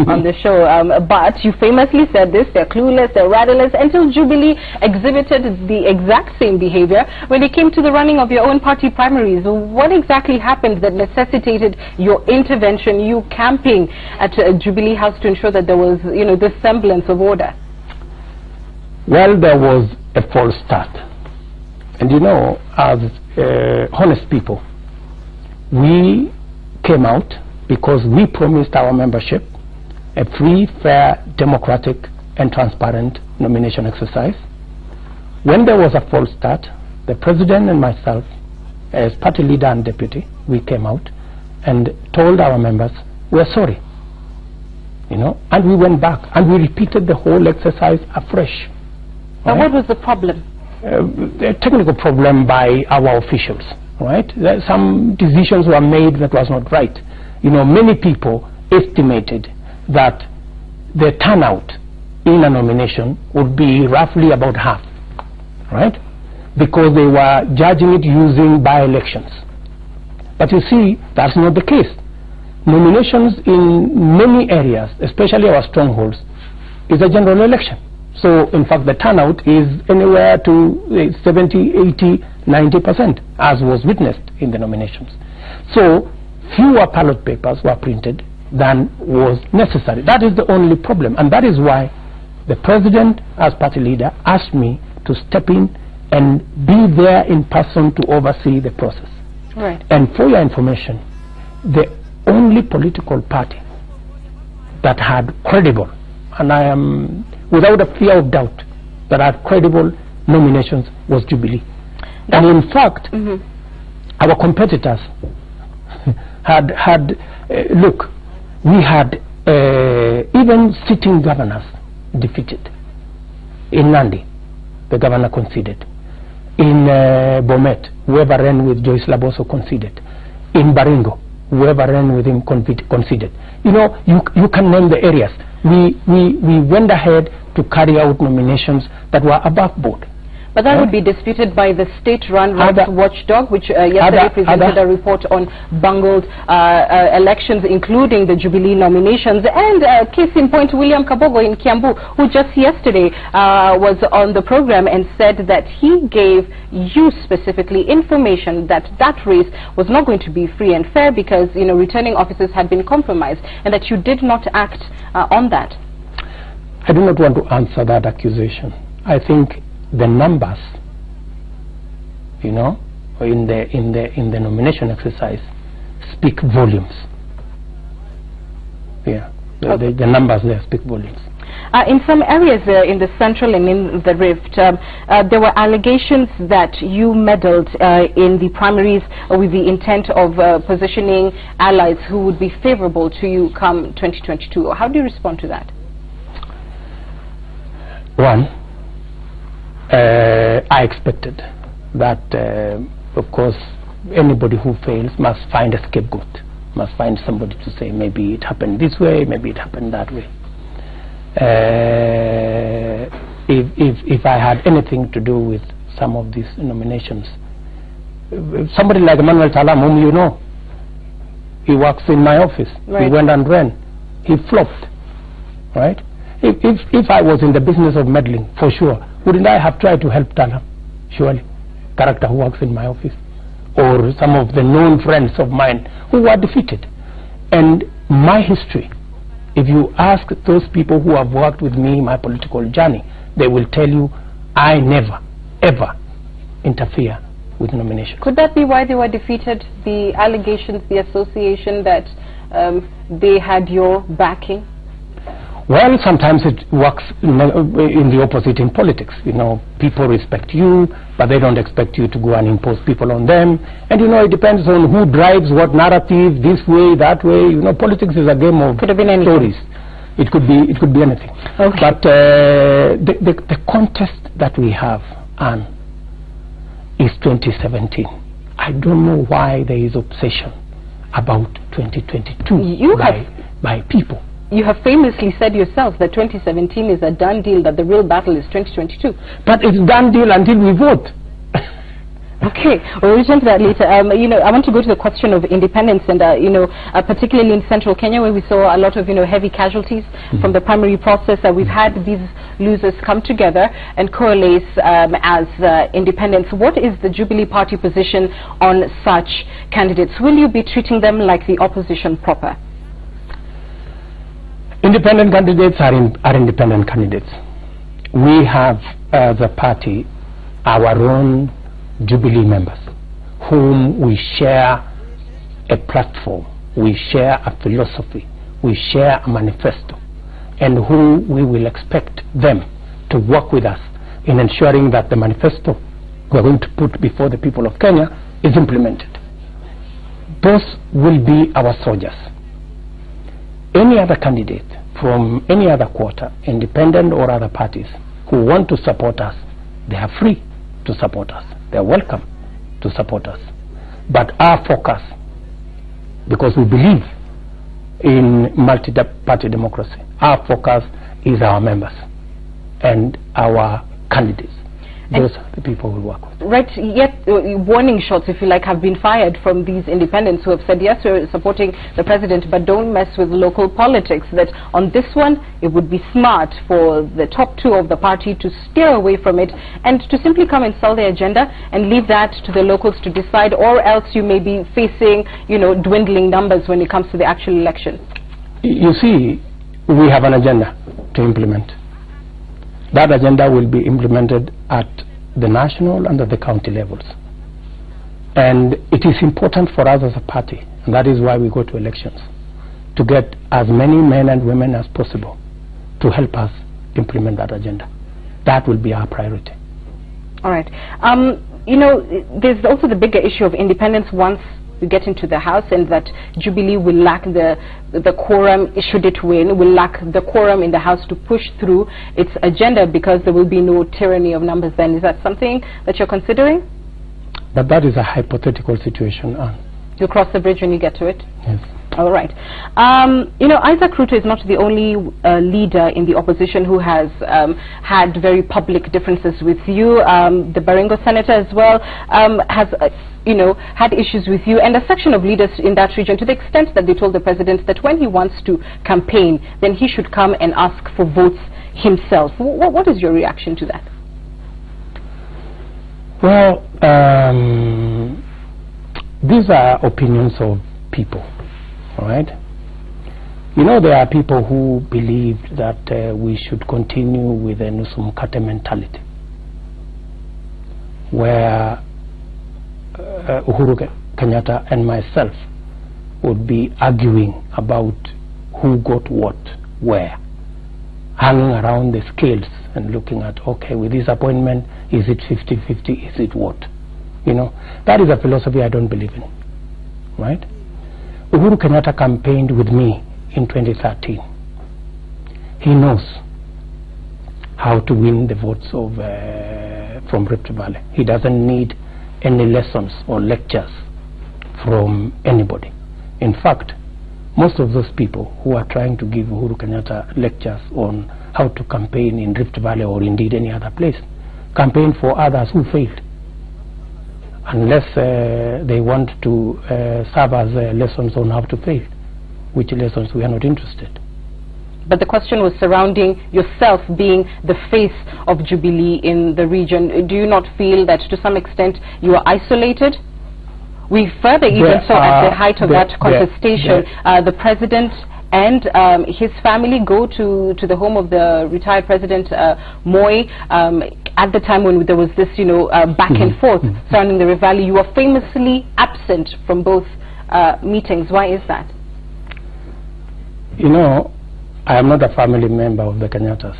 on the show, but you famously said this: they're clueless, they're rudderless, until Jubilee exhibited the exact same behavior when it came to the running of your own party primaries. What exactly happened that necessitated your intervention, you camping at Jubilee House to ensure that there was, this semblance of order? Well, there was a false start. And as honest people, we came out because we promised our membership a free, fair, democratic and transparent nomination exercise. When there was a false start, the president and myself, as party leader and deputy, we came out and told our members we're sorry, and we went back and we repeated the whole exercise afresh. Now, what was the problem? A technical problem by our officials. Right? Some decisions were made that was not right. Many people estimated that the turnout in a nomination would be roughly about half, right? Because they were judging it using by-elections. But you see, that's not the case. Nominations in many areas, especially our strongholds, is a general election. So, in fact, the turnout is anywhere to 70, 80, 90%, as was witnessed in the nominations. So, fewer ballot papers were printed than was necessary. That is the only problem, and that is why the president, as party leader, asked me to step in and be there in person to oversee the process. Right. And for your information, the only political party that had credible, and I am without a fear of doubt, that had credible nominations was Jubilee. And in fact, our competitors look, we had even sitting governors defeated. In Nandi, the governor conceded. In Bomet, whoever ran with Joyce Laboso conceded. In Baringo, whoever ran with him conceded. You know, you can name the areas. We went ahead to carry out nominations that were above board. But that would be disputed by the state-run rights watchdog, which yesterday presented a report on bungled elections, including the Jubilee nominations. And case in point, William Kabogo in Kiambu, who just yesterday was on the program and said that he gave you specifically information that that race was not going to be free and fair because, you know, returning officers had been compromised, and that you did not act on that. I do not want to answer that accusation. I think the numbers, you know, in the nomination exercise speak volumes. Yeah, okay. the numbers there speak volumes. In some areas in the central and in the rift, there were allegations that you meddled in the primaries with the intent of positioning allies who would be favorable to you come 2022. How do you respond to that? One, I expected that, of course, anybody who fails must find a scapegoat, must find somebody to say maybe it happened this way, maybe it happened that way. If I had anything to do with some of these nominations, somebody like Emmanuel Talam, whom you know, he works in my office, right. He went and ran, he flopped, right? If I was in the business of meddling, for sure, wouldn't I have tried to help Talam? Surely, character who works in my office, or some of the known friends of mine who were defeated. And my history, if you ask those people who have worked with me, my political journey, they will tell you I never, ever interfere with nomination. Could that be why they were defeated? The allegations, the association that they had your backing? Well, sometimes it works in the opposite in politics. You know, people respect you, but they don't expect you to go and impose people on them. And you know, it depends on who drives what narrative, this way, that way. You know, politics is a game of stories. It could be anything. Okay. But the contest that we have, Anne, is 2017. I don't know why there is obsession about 2022 by people. You have famously said yourself that 2017 is a done deal, that the real battle is 2022. But it's done deal until we vote. Okay, we'll return to that later. You know, I want to go to the question of independence, and you know, particularly in central Kenya, where we saw a lot of, you know, heavy casualties from the primary process. We've had these losers come together and coalesce as independents. What is the Jubilee Party position on such candidates? Will you be treating them like the opposition proper? Independent candidates are independent candidates. We have, as a party, our own Jubilee members, whom we share a platform, we share a philosophy, we share a manifesto, and who we will expect them to work with us in ensuring that the manifesto we are going to put before the people of Kenya is implemented. Those will be our soldiers. Any other candidate from any other quarter, independent or other parties, who want to support us, they are free to support us. They are welcome to support us. But our focus, because we believe in multi-party democracy, our focus is our members and our candidates. Those are the people we work with. Right, yet warning shots, if you like, have been fired from these independents who have said, yes, we're supporting the president, but don't mess with local politics. That on this one, it would be smart for the top two of the party to steer away from it and to simply come and sell their agenda and leave that to the locals to decide, or else you may be facing, you know, dwindling numbers when it comes to the actual election. You see, we have an agenda to implement. That agenda will be implemented at the national and at the county levels. And it is important for us as a party, and that is why we go to elections, to get as many men and women as possible to help us implement that agenda. That will be our priority. All right. You know, there's also the bigger issue of independence once you get into the House, and that Jubilee will lack the quorum, should it win, will lack the quorum in the House to push through its agenda because there will be no tyranny of numbers then. Is that something that you're considering? But that is a hypothetical situation, Anne. You'll cross the bridge when you get to it? Yes. All right. You know, Isaac Ruto is not the only leader in the opposition who has had very public differences with you. The Baringo senator as well has, you know, had issues with you, and a section of leaders in that region, to the extent that they told the president that when he wants to campaign, then he should come and ask for votes himself. What is your reaction to that? Well, these are opinions of people, all right? You know, there are people who believed that we should continue with the Nusum Kate mentality, where Uhuru Kenyatta and myself would be arguing about who got what, where, hanging around the scales and looking at, okay, with this appointment, is it 50-50, is it what? You know, that is a philosophy I don't believe in, right? Uhuru Kenyatta campaigned with me in 2013. He knows how to win the votes of from Rift Valley. He doesn't need any lessons or lectures from anybody. In fact, most of those people who are trying to give Uhuru Kenyatta lectures on how to campaign in Rift Valley or indeed any other place, campaign for others who failed. Unless they want to serve as lessons on how to fail, which lessons we are not interested. But the question was surrounding yourself being the face of Jubilee in the region. Do you not feel that to some extent you are isolated? We further even saw at the height of that contestation, the president and his family go to the home of the retired president Moi at the time when there was this, you know, back and forth surrounding the Rift Valley. You were famously absent from both meetings. Why is that? You know, I am not a family member of the Kenyattas.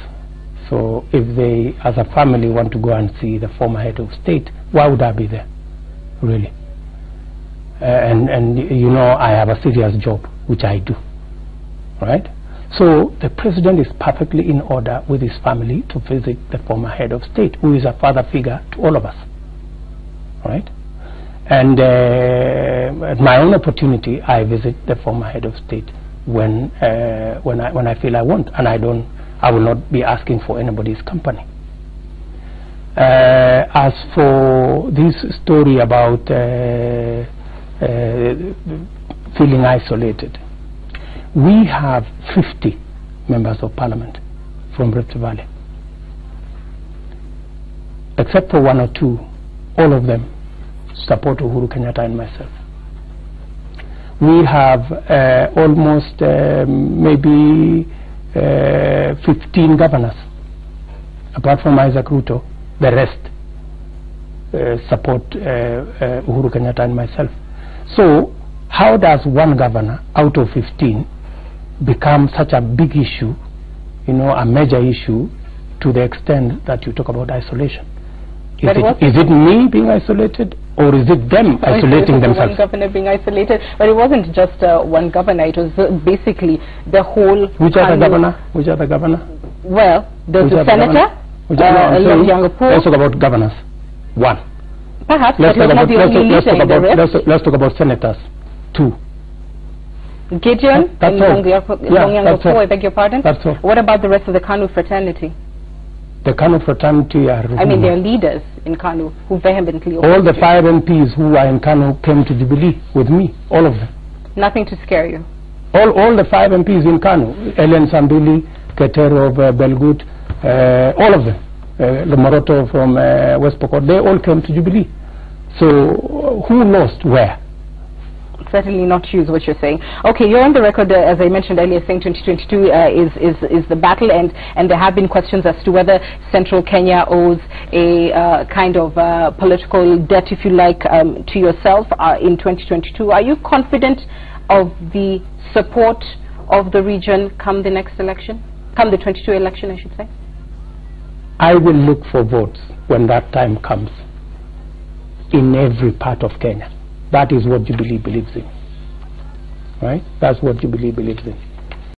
So if they, as a family, want to go and see the former head of state, why would I be there, really? And you know, I have a serious job, which I do, right? So the president is perfectly in order with his family to visit the former head of state, who is a father figure to all of us, right? And at my own opportunity, I visit the former head of state when I feel I want, and I will not be asking for anybody's company. As for this story about feeling isolated, we have 50 members of parliament from Rift Valley. Except for one or two, all of them support Uhuru Kenyatta and myself. We have almost maybe 15 governors. Apart from Isaac Ruto, the rest support Uhuru Kenyatta and myself. So how does one governor out of 15 become such a big issue, you know, a major issue, to the extent that you talk about isolation? Is it me being isolated, or is it them isolating themselves? One governor being isolated, but it wasn't just one governor. It was basically the whole. Which other governor? Which other governor? Well, there's the senator. Let's talk about governors. One. Perhaps, but he was not the only leader in the rest. Let's talk about senators. Two. Gideon that's and all. I beg your pardon? That's all. What about the rest of the KANU fraternity? The KANU fraternity are... I mean, there are leaders in KANU who vehemently... All the 5 MPs who are in KANU came to Jubilee with me, all of them. Nothing to scare you? All the 5 MPs in KANU, Ellen Sambili, Ketero of Belgut, all of them, Lemoroto from West Pokot, they all came to Jubilee. So who lost where? Certainly not you is what you're saying. Okay, you're on the record, as I mentioned earlier, saying 2022 is the battle, and there have been questions as to whether central Kenya owes a kind of political debt, if you like, to yourself in 2022. Are you confident of the support of the region come the next election? Come the 22 election, I should say? I will look for votes when that time comes in every part of Kenya. That is what Jubilee believes in. Right? That's what Jubilee believes in.